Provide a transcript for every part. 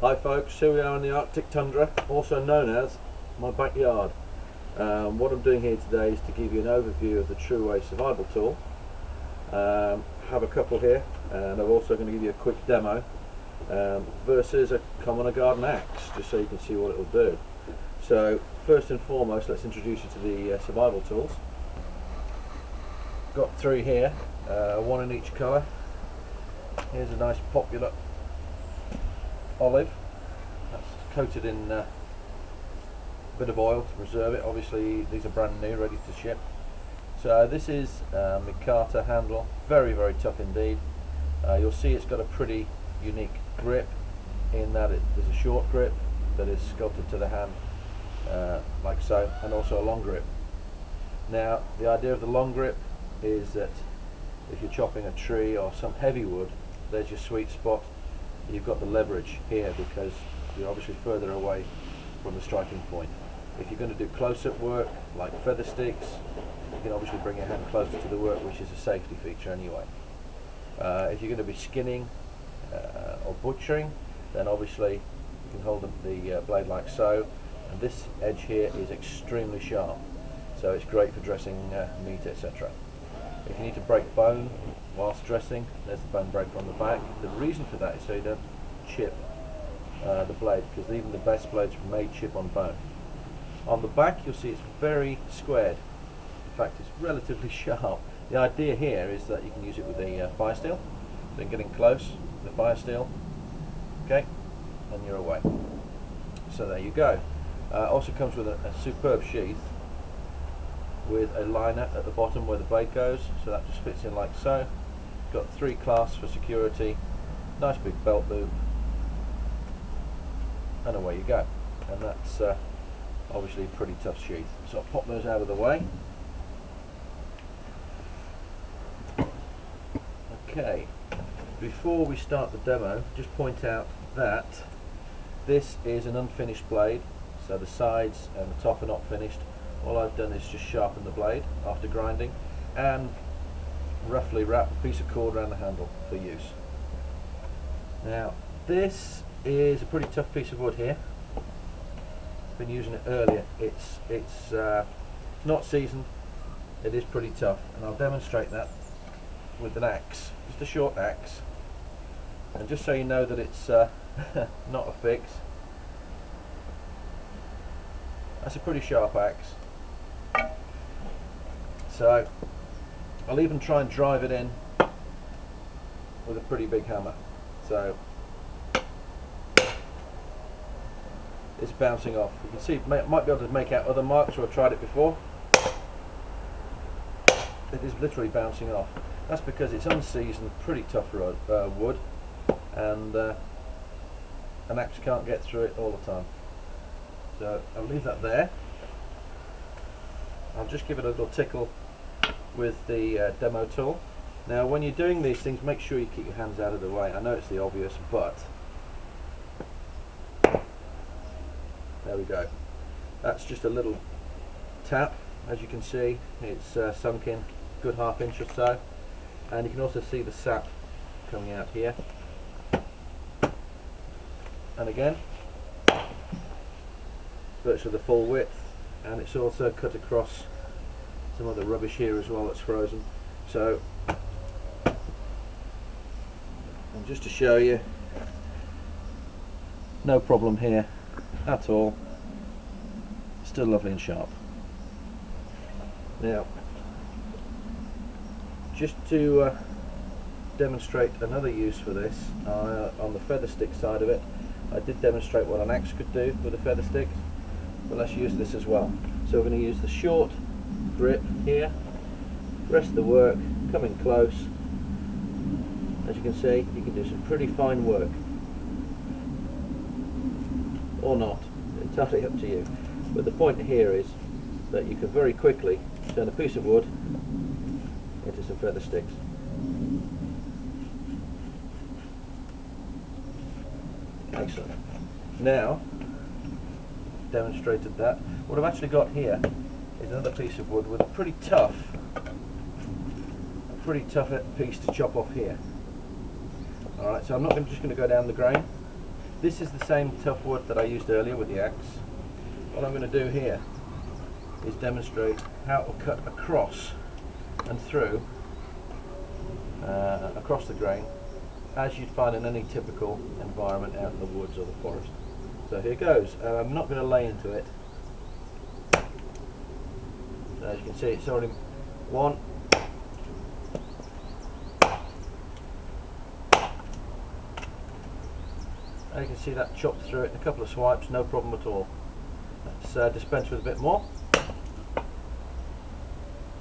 Hi folks, here we are in the Arctic tundra, also known as my backyard. What I'm doing here today is to give you an overview of the Trueways Survival Tool. I have a couple here, and I'm also going to give you a quick demo versus a common garden axe, just so you can see what it will do. So first and foremost, let's introduce you to the survival tools. Got three here, one in each colour. Here's a nice popular olive that's coated in a bit of oil to preserve it. Obviously these are brand new, ready to ship. So this is micarta handle, very tough indeed. You'll see it's got a pretty unique grip in that there's a short grip that is sculpted to the hand like so, and also a long grip. Now the idea of the long grip is that if you're chopping a tree or some heavy wood, there's your sweet spot. You've got the leverage here because you're obviously further away from the striking point. If you're going to do close-up work like feather sticks, you can obviously bring your hand closer to the work, which is a safety feature anyway. If you're going to be skinning or butchering, then obviously you can hold the blade like so, and this edge here is extremely sharp, so it's great for dressing meat, etc. If you need to break bone whilst dressing, there's the bone breaker on the back. The reason for that is so you don't chip the blade, because even the best blades may chip on bone. On the back you'll see it's very squared. In fact, it's relatively sharp. The idea here is that you can use it with a fire steel. So getting close, the fire steel, okay, and you're away. So there you go. Also comes with a superb sheath with a liner at the bottom where the blade goes, so that just fits in like so. Got 3 clasps for security, nice big belt loop, and away you go. And that's obviously a pretty tough sheath. So I'll pop those out of the way. Okay, before we start the demo, just point out that this is an unfinished blade, so the sides and the top are not finished. All I've done is just sharpen the blade after grinding and roughly wrap a piece of cord around the handle for use. Now this is a pretty tough piece of wood here. Been using it earlier. It's not seasoned. It is pretty tough, and I'll demonstrate that with an axe, just a short axe. And just so you know that it's not a fix, that's a pretty sharp axe. So I'll even try and drive it in with a pretty big hammer. So it's bouncing off. You can see it might be able to make out other marks where I've tried it before. It is literally bouncing off. That's because it's unseasoned, pretty tough wood, and an axe can't get through it all the time. So I'll leave that there. I'll just give it a little tickle with the demo tool. Now when you're doing these things, make sure you keep your hands out of the way. I know it's the obvious, but there we go. That's just a little tap. As you can see, it's sunk in a good ½ inch or so, and you can also see the sap coming out here. And again, virtually the full width, and it's also cut across some other rubbish here as well that's frozen. So, and just to show you, no problem here at all, still lovely and sharp. Now just to demonstrate another use for this, on the feather stick side of it, I did demonstrate what an axe could do with a feather stick, but let's use this as well. So we're going to use the short grip here, rest of the work, coming close. As you can see, you can do some pretty fine work, or not, entirely up to you. But the point here is that you can very quickly turn a piece of wood into some feather sticks. Excellent. Now, demonstrated that, what I've actually got here is another piece of wood with a pretty tough piece to chop off here. Alright, so I'm not just going to go down the grain. This is the same tough wood that I used earlier with the axe. What I'm going to do here is demonstrate how it will cut across and through, across the grain, as you'd find in any typical environment out in the woods or the forest. So here goes. I'm not going to lay into it. So as you can see, it's already one. And you can see that chopped through it in a couple of swipes, no problem at all. Let's dispense with a bit more.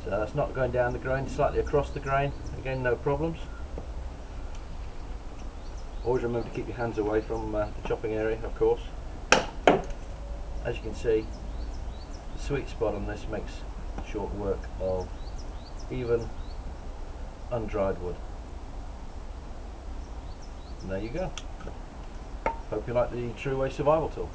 So that's not going down the grain, slightly across the grain. Again, no problems. Always remember to keep your hands away from the chopping area, of course. As you can see, the sweet spot on this makes short work of even undried wood. And there you go. Hope you like the Trueways Survival Tool.